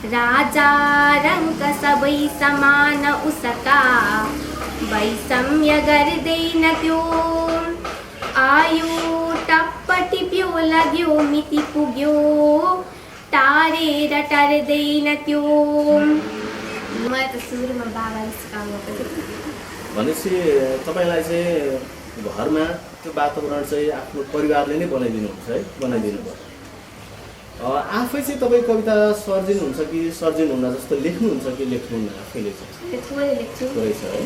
राजा रङ्क सबै समान उसका वैषम्य गर्दैन त्यो आयो टप्प टिप्यो लाग्यो मिति पुग्यो टारेर टर्दैन त्यो। मलाई त सुरुमा बाबाले सिकाउनु पर्यो। भनेपछि तपाईलाई चाहिँ घरमा त्यो वातावरण चाहिँ आफ्नो परिवारले नै बनाइदिनुहुन्छ है, बनाइदिनु भयो। आफै चाहिँ तपाईँ कविता सर्जिनुहुन्छ कि सर्जिनुहुन्न, जस्तो लेख्नुहुन्छ कि लेख्नुहुन्न आफैले चाहिँ? थोरै लेख्छु। थोरै छ है।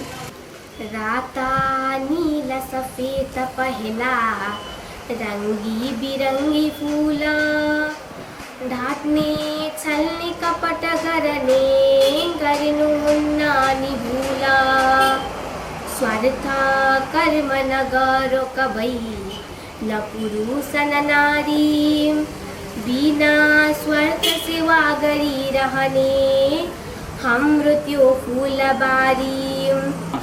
राता नीला सफेद पहेला रङ्गी बिरङ्गी फुल ढाक्ने छल्ने कपट गर्ने गर्नुहुन्न नि भुल स्वार्थ कर्म नगरो कबै न पुरुष न नारी बिना स्वार्थ सेवा गरिरहने हाम्रो त्यो फुलबारी।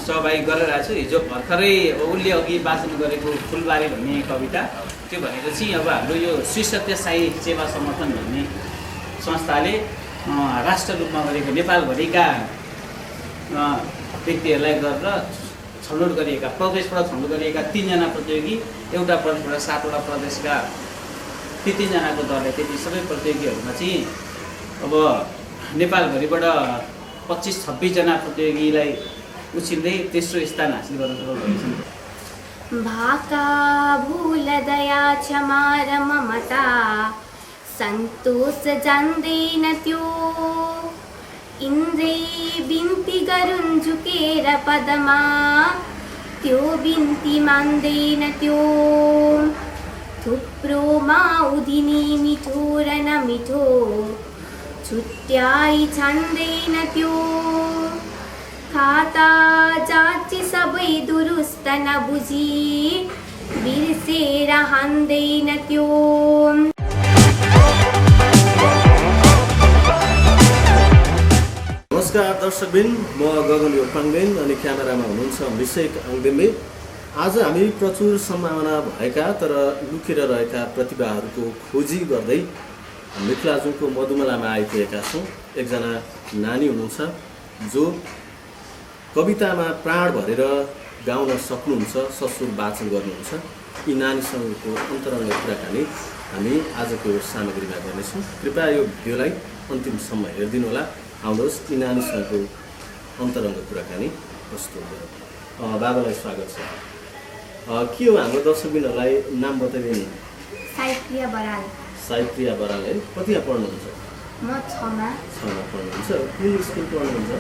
सहभागी गरेर छु। हिजो भर्खरै उसले अघि वाचन गरेको फुलबारी भन्ने कविता, त्यो भनेको चाहिँ अब हाम्रो यो श्री सत्य साई सेवा समर्थन भन्ने संस्थाले राष्ट्र रूपमा गरेको नेपालभरिका व्यक्तिहरूलाई गरेर छनौट गरिएका, प्रदेशबाट छनौट गरिएका 3 जना प्रतियोगी, एउटा प्रदेशबाट 7 वटा प्रदेशका ती 3 जनाको दलले त्यति सबै प्रतियोगीहरूमा चाहिँ अब नेपालभरिबाट 25-26 जना प्रतियोगीलाई उछिन्दै तेस्रो स्थान हासिल गर्न सफल भएछन्। भाका भूल दया क्षमा र ममता सन्तोष जान्दैन त्यो इन्द्रै बिन्ती गरुन् झुकेर पदमा त्यो बिन्ती मान्दैन त्यो थुप्रोमा उधिनी मिठो र नमिठो छुट्याई छान्दैन त्यो खाता जाति सबै दुरुस्त नबुझी बिर्सेर हान्दैन त्यो। नमस्कार दर्शकबिन, म गगन योपाङ्गेन अनि क्यामेरामा हुनुहुन्छ अभिषेक आङदेम्बे। आज हामी प्रचुर सम्भावना भएका तर लुकेर रहेका प्रतिभाहरूको खोजी गर्दै मिथिलाजुङको मधुमलामा आइपुगेका छौँ। एकजना नानी हुनुहुन्छ जो कवितामा प्राण भरेर गाउन सक्नुहुन्छ, ससुर वाचन गर्नुहुन्छ। यी नानीसँगको अन्तरङ्ग कुराकानी हामी आजको सामग्रीमा गर्नेछौँ। कृपया यो भिडियोलाई अन्तिमसम्म हेरिदिनु होला। आउँनुहोस् यी नानीसँगको अन्तरङ्ग कुराकानी प्रस्तुत गरौँ। बाबालाई स्वागत छ। के हो हाम्रो दर्शकबिनहरूलाई नाम बताइदिनु? साइप्रिया बराल। साइप्रिया बराल है। कतिमा पढ्नुहुन्छ? म 6मा पढ्नुहुन्छ। कुन स्कुल पढ्नुहुन्छ?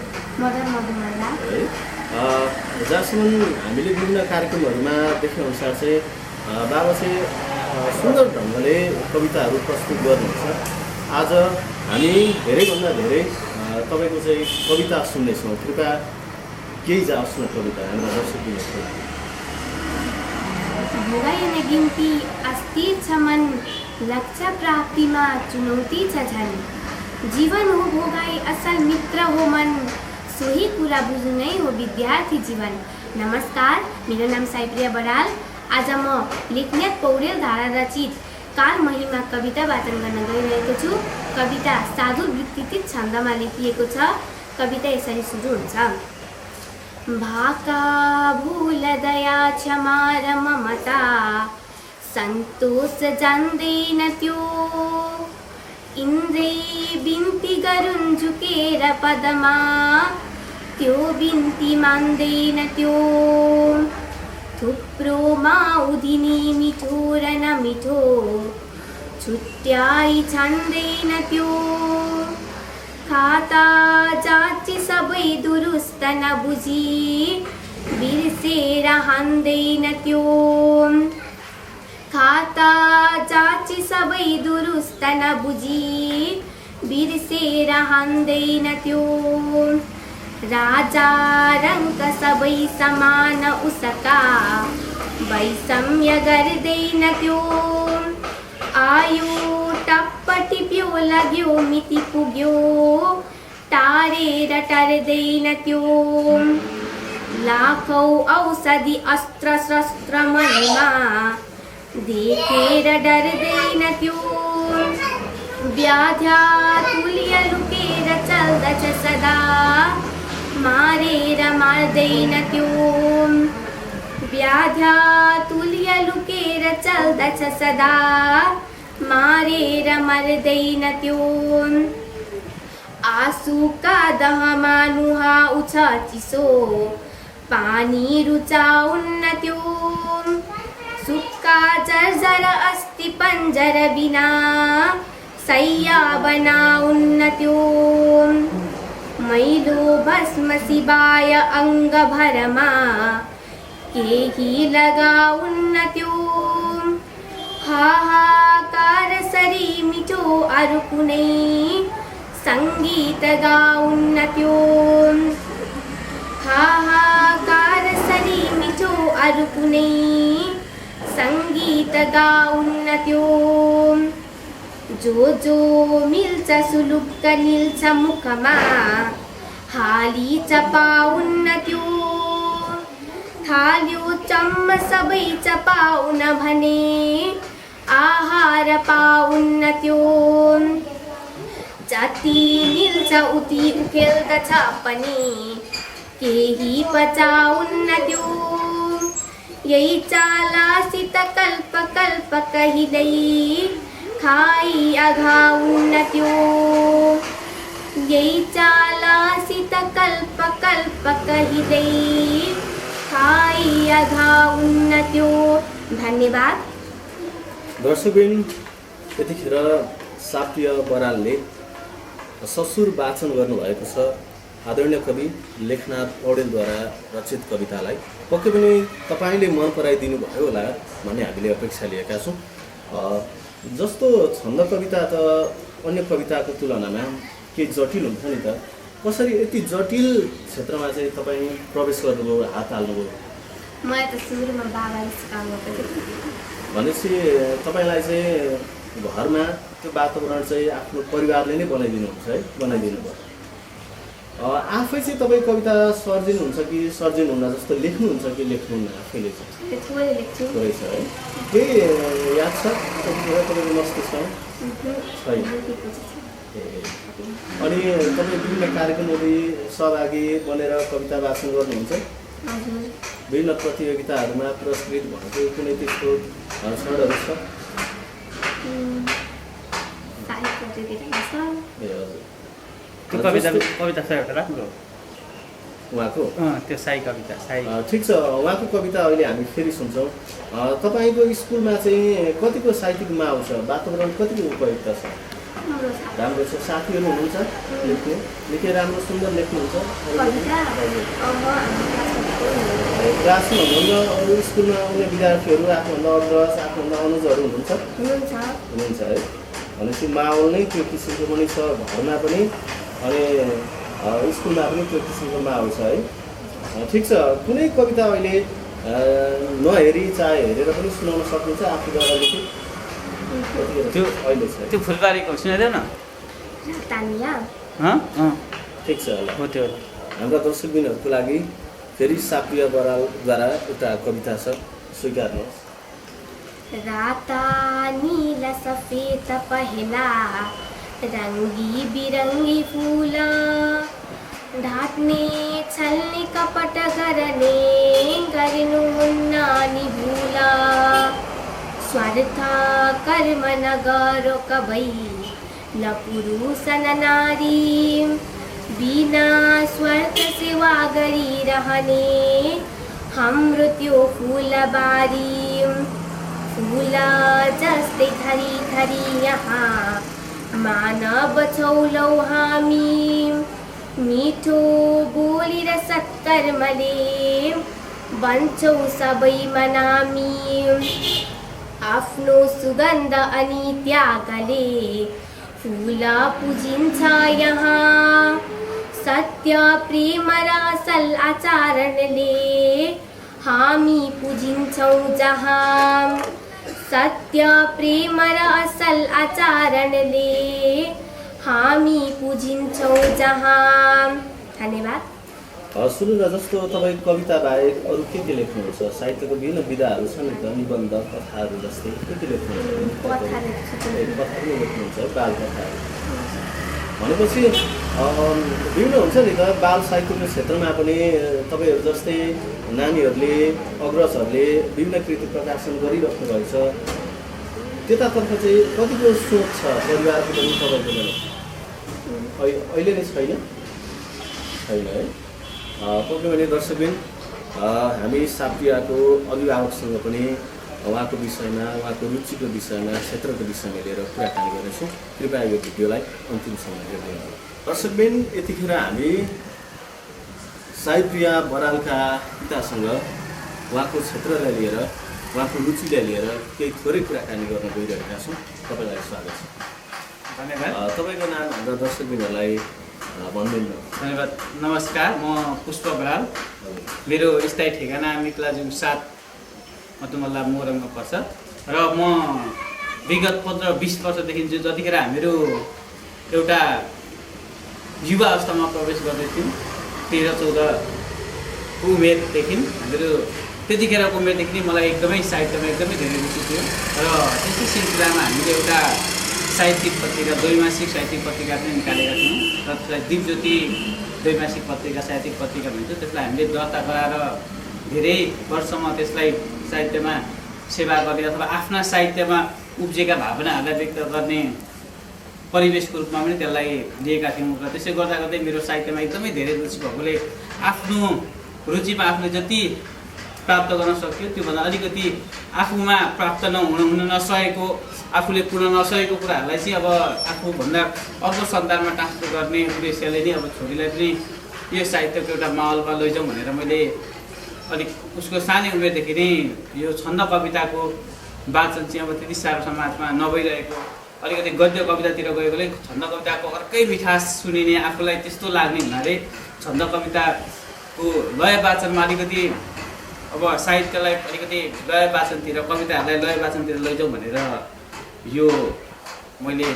मदन मधुमला है। जहाँसम्म हामीले विभिन्न कार्यक्रमहरूमा देखेअनुसार चाहिँ बाबा चाहिँ सुन्दर ढङ्गले कविताहरू प्रस्तुत गर्नुहुन्छ। आज हामी धेरैभन्दा धेरै तपाईँको चाहिँ कविता सुन्नेछौँ। कृपया केही जाओस् न कविता हाम्रा दर्शकबिनहरूको लागि। भोगाइन गिन्ती अस्थिर छ मन लक्ष्य प्राप्तिमा चुनौती छ झन् जीवन हो भोगाई असल मित्र हो मन सोही कुरा बुझ्नु नै हो विद्यार्थी जीवन। नमस्कार, मेरो नाम साइप्रिया बराल। आज म लेखनाथ पौडेलद्वारा रचित काल महिमा कविता वाचन गर्न गइरहेको छु। कविता साधु वृत्तितीत छन्दमा लेखिएको छ। कविता यसरी सुरु हुन्छ। भाका भूल दया क्षमा र ममता सन्तोष जान्दैन त्यो इन्द्रै बिन्ती गरुन् झुकेर पदमा त्यो बिन्ती मान्दैन त्यो थुप्रोमा उधिनी मिठो र नमिठो छुट्याई छान्दैन त्यो खाता जाति सबै दुरुस्त नबुझी बिर्सेर हान्दैन त्यो खाता जाति सबै दुरुस्त नबुझी बिर्सेर हान्दैन त्यो राजा रङ्क सबै समान उसका वैषम्य गर्दैन त्यो आयो टप्प टिप्यो लाग्यो मिति पुग्यो टारेर टर्दैन त्यो लाखौं औषधि अस्त्र शस्त्र महिमा देखेर डर्दैन त्यो व्याध्या तुल्य लुकेर चल्दछ सदा मारेर मार्दैन त्यो व्याध्या तुल्य लुकेर चल्दछ सदा मारेर मर्दैन त्यो आँसुका दहमा नुहाउँछ चिसो पानी रुचाउन्न त्यो सुक्का जर्जर अस्ति पञ्जर बिना सैया बनाउन्न त्यो मैलो भस्म शिवाय अङ्गभरमा केही लगाउन्न त्यो हाहाकार सरी मिठो अरू कुनै सङ्गीत गाउन्न त्यो हाहाकार सरी मिठो अरू कुनै सङ्गीत गाउन्न त्यो जो मिल्छ सुलुक्क निल्छ मुखमा हाली चपाउन्न त्यो थाल्यो चम्म सबै चपाउन भने आहार पाउन्न त्यो जति निल्छ उति उखेल्दछ पनि केही पचाउन्न त्यो यही चालासित कल्प कल्प कहिल्यै खाई अघाउन्न त्यो यही चालासित कल्प कल्प कहिल्यै खाई अघाउन्न त्यो। धन्यवाद। दर्शकबिन, यतिखेर साप्रिय बरालले ससुर वाचन गर्नुभएको छ आदरणीय कवि लेखनाथ पौडेलद्वारा रचित कवितालाई। पक्कै पनि तपाईँले मन पराइदिनु भयो होला भन्ने हामीले अपेक्षा लिएका छौँ। जस्तो छन्द कविता त अन्य कविताको तुलनामा केही जटिल हुन्छ नि त, कसरी यति जटिल क्षेत्रमा चाहिँ तपाईँ प्रवेश गर्नुभयो, हात हाल्नुभयो? मलाई त सुरुमा बाबाले सिकाउनु भएको भनेपछि तपाईँलाई चाहिँ घरमा त्यो वातावरण चाहिँ आफ्नो परिवारले नै बनाइदिनुहुन्छ है, बनाइदिनु भयो। आफै चाहिँ तपाईँ कविता सर्जिनुहुन्छ कि सर्जिनुहुन्न, जस्तो लेख्नुहुन्छ कि लेख्नुहुन्न आफैले चाहिँ? थोरै छ है। केही याद छ तपाईँको मस्तिष्कमा? छैन। अनि तपाईँ विभिन्न कार्यक्रमहरू सहभागी बनेर कविता वाचन गर्नुहुन्छ? विभिन्न प्रतियोगिताहरूमा पुरस्कृत भएको कुनै त्यस्तो क्षणहरू छ? त्यो कविता छ एउटा राम्रो उहाँको, त्यो साई कविता साई। ठिक छ, उहाँको कविता अहिले हामी फेरि सुन्छौँ। तपाईँको स्कुलमा चाहिँ कतिको साहित्यिक माहौल छ, वातावरण कतिको उपयुक्त छ? राम्रो छ। साथीहरू हुनुहुन्छ लेख्ने? लेखे राम्रो सुन्दर लेख्नुहुन्छ? क्लासमा हुनुहुन्न? अरू स्कुलमा आउने विद्यार्थीहरू आफूभन्दा अग्रज आफूभन्दा अनुजहरू हुनुहुन्छ? हुनुहुन्छ है। भनेपछि माहौल नै त्यो किसिमको पनि छ, घरमा पनि अनि स्कुलमा पनि त्यो किसिमको माहौल छ है। ठिक छ, कुनै कविता अहिले नहेरी चाहे हेरेर पनि सुनाउन सक्नुहुन्छ आफूद्वारा लेखित? त्यो अहिले छ त्यो फुलबारीको सुनाइदेऊ न। ठिक छ, ल हो त्यो हाम्रा दर्शकबिनहरूको लागि फेरि साप्रिय बरालद्वारा एउटा कविता छ, स्वीकार्नुहोस्। राता नील सफेद पहला रंगी बिरंगी फूल ढाट्ने छल्ने कपट गर्ने गर्नुहुन्न नि भूल स्वार्थ कर्म नगरो कबै न पुरुष न नारी बिना स्वार्थ सेवा गरिरहने हाम्रो त्यो फुलबारी फूल जस्तै थरी थरी यहाँ मानव छौलौ हामी मिठो बोली र सत्कर्मले बन्छौ सबै मनामी आफ्नो सुगन्ध अनि त्यागले फूल पूजिन्छ यहाँ सत्य प्रेम र असल आचरणले हामी पूजिन्छौँ जहाँ सत्य प्रेम र असल आचरणले हामी पूजिन्छौँ जहाँ। धन्यवाद। सुन्नु न, जस्तो तपाईँ कविता बाहेक अरू के लेख्नुहुन्छ? साहित्यको विभिन्न विधाहरू छन् नि त, निबन्ध कथाहरू जस्तै के लेख्नुहुन्छ? कथा पनि लेख्नुहुन्छ, बाल कथाहरू। भनेपछि विभिन्न हुन्छ नि त बाल साहित्यको क्षेत्रमा पनि तपाईँहरू जस्तै नानीहरूले अग्रजहरूले विभिन्न कृति प्रकाशन गरिराख्नु भएको छ। त्यतातर्फ चाहिँ कतिको सोच छ परिवारको पनि तपाईँको अहिले नै छैन है। पक्कै पनि दर्शकबिन हामी साप्रियाको अभिभावकसँग पनि उहाँको विषयमा उहाँको रुचिको विषयमा क्षेत्रको विषयमा लिएर कुराकानी गर्नेछौँ। कृपया यो भिडियोलाई अन्तिमसम्म हेर्दै गर्नु। दर्शकबिन यतिखेर हामी साईप्रिया बरालका पितासँग उहाँको क्षेत्रलाई लिएर उहाँको रुचिलाई लिएर केही थोरै कुराकानी गर्न गइरहेका छौँ। तपाईँलाई स्वागत छ। धन्यवाद। तपाईँको नाम हाम्रा दर्शकबिनहरूलाई भन्दिनु। धन्यवाद। नमस्कार, म पुष्प बराल। मेरो स्थायी ठेगाना मिक्लाजुङ 7 मधुमल्ला मोरङमा पर्छ र म विगत 15-20 वर्षदेखि जतिखेर हामीहरू एउटा युवा अवस्थामा प्रवेश गर्दैथ्यौँ 13-14 उमेरदेखि हामीहरू त्यतिखेरको उमेरदेखि नै मलाई एकदमै साहित्यमा एकदमै धेरै रुचि थियो र त्यसै सिलसिलामा हामीले एउटा साहित्यिक पत्रिका द्वैमासिक साहित्यिक पत्रिका पनि निकालेका थियौँ र त्यसलाई दिपज्योति द्वैमासिक पत्रिका साहित्यिक पत्रिका भन्छ। त्यसलाई हामीले दर्ता गराएर धेरै वर्षसम्म त्यसलाई साहित्यमा सेवा गर्ने अथवा आफ्ना साहित्यमा उब्जेका भावनाहरूलाई व्यक्त गर्ने परिवेशको रूपमा पनि त्यसलाई लिएका थियौँ र त्यसै गर्दा गर्दै मेरो साहित्यमा एकदमै धेरै रुचि भएकोले आफ्नो रुचिमा आफूले जति प्राप्त गर्न सक्यो त्योभन्दा अलिकति आफूमा प्राप्त हुन नसकेको आफूले पुर्न नसकेको कुराहरूलाई चाहिँ अब आफूभन्दा अर्को सन्तानमा ट्रान्सफर गर्ने उद्देश्यले नै अब छोरीलाई पनि यो साहित्यको एउटा माहौलमा लैजाउँ भनेर मैले अलिक उसको सानै उमेरदेखि नै यो छन्द कविताको वाचन चाहिँ अब त्यति साह्रो समाजमा नभइरहेको अलिकति गद्य कवितातिर गएकोले छन्द कविताको अर्कै मिठास सुनिने आफूलाई त्यस्तो लाग्ने हुनाले छन्द कविताको लय वाचनमा अलिकति अब साहित्यलाई अलिकति लय वाचनतिर कविताहरूलाई लय वाचनतिर लैजाउँ भनेर यो मैले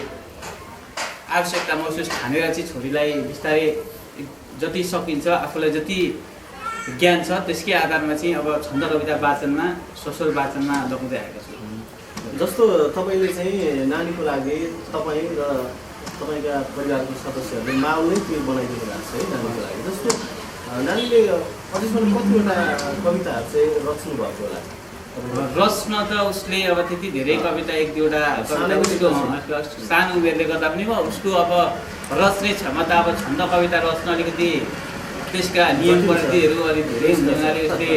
आवश्यकता महसुस ठानेर चाहिँ छोरीलाई बिस्तारै जति सकिन्छ आफूलाई जति ज्ञान छ त्यसकै आधारमा चाहिँ अब छन्द कविता वाचनमा सोसल वाचनमा लगाउँदै आएको छु। जस्तो तपाईँले चाहिँ नानीको लागि तपाईँ र तपाईँका परिवारको सदस्यहरूले माहौल नै के बनाइदिनु भएको छ है नानीको लागि। जस्तो नानीले अझैसम्म कतिवटा कविताहरू चाहिँ रच्नु भएको होला? रच्न त उसले अब त्यति धेरै कविता एक दुईवटा सानो उमेरले गर्दा पनि उसको अब रच्ने क्षमता अब छन्द कविता रच्न अलिकति त्यसका नियम पद्धतिहरू अलिक धेरै हुनाले उसले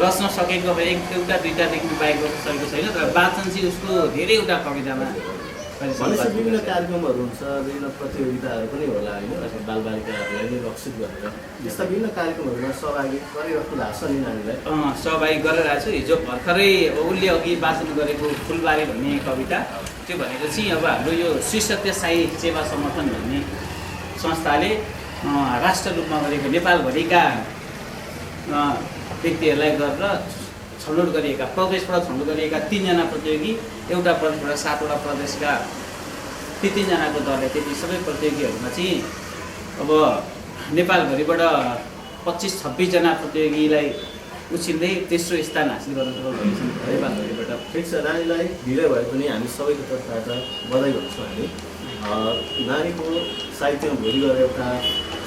रच्न सकेको अब एउटा दुईवटादेखि बाहेक गर्न सकेको छैन। तर वाचन चाहिँ उसको धेरैवटा कवितामा भनेपछि विभिन्न कार्यक्रमहरू हुन्छ, विभिन्न प्रतियोगिताहरू पनि होला होइन, बालबालिकाहरूलाई नै लक्षित गरेर यस्ता विभिन्न कार्यक्रमहरूमा सहभागी गरिराख्नु भएको छ नि नानीलाई? सहभागी गरिरहेको छु। हिजो भर्खरै उसले अघि वाचन गरेको फुलबारी भन्ने कविता त्यो भनेको चाहिँ अब हाम्रो यो श्री सत्य साई सेवा समर्थन भन्ने संस्थाले राष्ट्र रूपमा गरेको नेपालभरिका व्यक्तिहरूलाई गरेर छनौट गरिएका प्रदेशबाट छनौट गरिएका 3 जना प्रतियोगी एउटा प्रदेशबाट 7वटा प्रदेशका ती 3 जनाको दलले त्यति सबै प्रतियोगीहरूमा चाहिँ अब नेपालभरिबाट 25-26 जना प्रतियोगीलाई उछिन्दै तेस्रो स्थान हासिल गर्न सफल भएको छन् नेपालभरिबाट। ठिक छ, नानीलाई ढिलो भए पनि हामी सबैको तर्फबाट बधाई भन्छौँ। हामी नानीको साहित्यमा भोलि गएर एउटा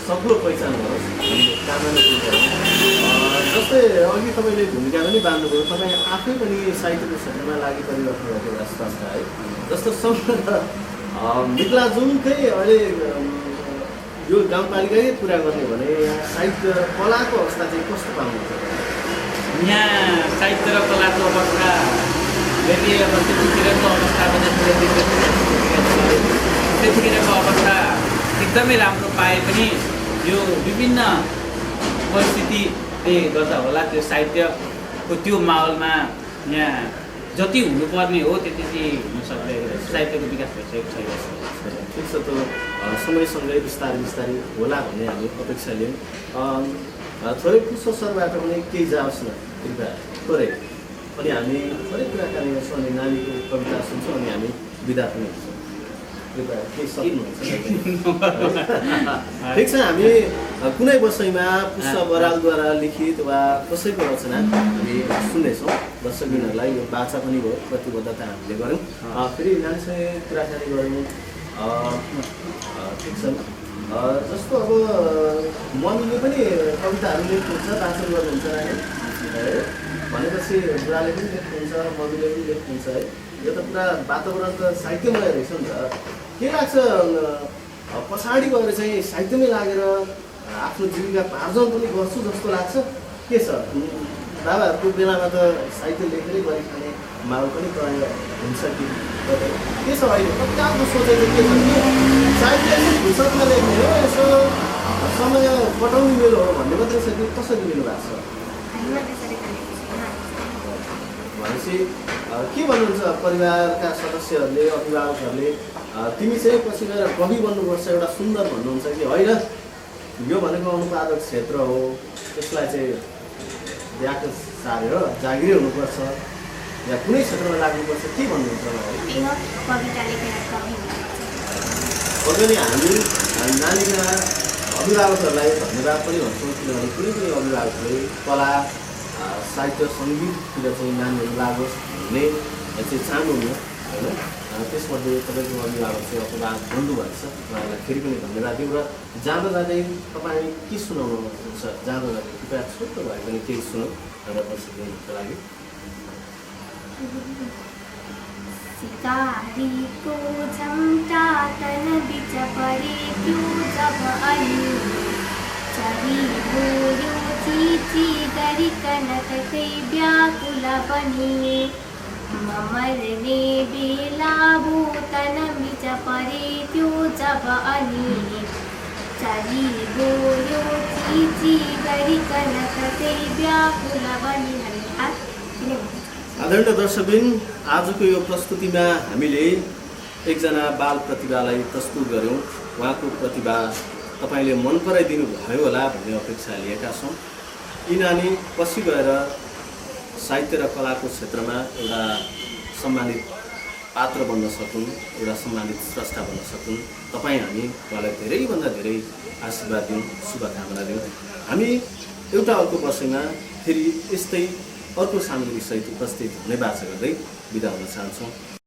सक्लो पहिचान गरोस् हामीले कामना गर्छौँ। जस्तै अघि तपाईँले भूमिका पनि बाँध्नुभयो, तपाईँ आफै पनि साहित्यको क्षेत्रमा लागि परिराख्नु भएको एउटा संस्था है। जस्तो मिक्लाजुङकै अहिले यो गाउँपालिकै कुरा गर्ने भने यहाँ साहित्य कलाको अवस्था चाहिँ कस्तो पाउनुहुन्छ? यहाँ साहित्य र कलाको अवस्था यदि अब त्यतिखेरको अवस्थामा त्यतिखेरको अवस्था एकदमै राम्रो पाए पनि यो विभिन्न परिस्थितिले गर्दा होला त्यो साहित्यको त्यो माहौलमा यहाँ जति हुनुपर्ने हो त्यति चाहिँ हुन सक्दैन, साहित्यको विकास भइसकेको छैन। ठिक छ, त्यो समयसँगै बिस्तारै बिस्तारै होला भन्ने हामी अपेक्षा लियौँ। थोरै पुष्प सरबाट पनि केही जाओस् न कृपया थोरै, अनि हामी थोरै कुराकानी गर्छौँ अनि नानीको कविता सुन्छौँ अनि हामी बिदा पनि हुन्छौँ। कृपया केही सक्नुहुन्छ? ठिक छ, हामी कुनै विषयमा पुष्प बरालद्वारा लिखित वा कसैको रचना हामी सुन्नेछौँ। दर्शकबिनहरूलाई यो बाचा पनि भयो, प्रतिबद्धता हामीले गऱ्यौँ। फेरि नानीसँग कुराकानी गऱ्यौँ। ठिक छ। जस्तो अब मम्मीले पनि कविताहरू लेख्नुहुन्छ, वाचन गर्नुहुन्छ है, भनेपछि बुढाले पनि लेख्नुहुन्छ, मम्मीले पनि लेख्नुहुन्छ है। यो त पुरा वातावरण त साहित्यमय रहेछ नि त। के लाग्छ पछाडि गएर चाहिँ साहित्यमै लागेर आफ्नो जीविका पार्जन पनि गर्छु जस्तो लाग्छ, के छ? बाबाहरूको बेलामा त साहित्य लेखेरै गरी खाने माहौल पनि तय हुन्छ कि के छ अहिले कतिको सोचेको के छ? साहित्य फुर्सदमा लेख्ने हो, यसो समय कटाउने मेलो हो भन्ने मात्रै छ कि कसरी लिनुभएको छ? भनेपछि के भन्नुहुन्छ परिवारका सदस्यहरूले, अभिभावकहरूले? तिमी चाहिँ पछि गएर कवि बन्नुपर्छ एउटा सुन्दर भन्नुहुन्छ कि होइन यो भनेको अनुत्पादक क्षेत्र हो, त्यसलाई चाहिँ व्याख्या सारेर जागिरै हुनुपर्छ या कुनै क्षेत्रमा लाग्नुपर्छ, के भन्नुहुन्छ? पक्कै नै हामी नानीका अभिभावकहरूलाई धन्यवाद पनि भन्छौँ, किनभने कुनै पनि अभिभावकले कला साहित्य सङ्गीततिर चाहिँ नानीहरू लागोस् भन्ने चाहिँ चाहनुहुन्न होइन। त्यसमध्ये तपाईँको अभिभावक चाहिँ अपवाद बन्नुभएको छ, उहाँलाई फेरि पनि धन्यवाद दिउँ। र जाँदा जाँदै तपाईँ के सुनाउनुहुन्छ? जाँदा जाँदै कृपया छोटो भए पनि केही सुनौँ र दर्शकहरूको लागि। सिकारीको झम्टा तन बिच परेको जब अनि चरी बोल्यो चिची गरिकन कतै व्याकुल बनी मर्ने बेला भो तन बिच परेको जब अनि चरी बोल्यो चिची गरिकन कतै व्याकुल बनी। आदरणीय दर्शकबिन, आजको यो प्रस्तुतिमा हामीले एकजना बाल प्रतिभालाई प्रस्तुत गऱ्यौँ। उहाँको प्रतिभा तपाईँले मन पराइदिनु भयो होला भन्ने अपेक्षा लिएका छौँ। यी नानी पछि गएर साहित्य र कलाको क्षेत्रमा एउटा सम्मानित पात्र बन्न सकुन्, एउटा सम्मानित स्रष्टा बन्न सकुन्। तपाईँ हामी उहाँलाई धेरैभन्दा धेरै आशीर्वाद दिउँ, शुभकामना दिउँ। हामी एउटा अर्को वर्षमा फेरि यस्तै अर्को सामग्री सहित उपस्थित हुने बाचा गर्दै बिदा हुन चाहन्छौँ।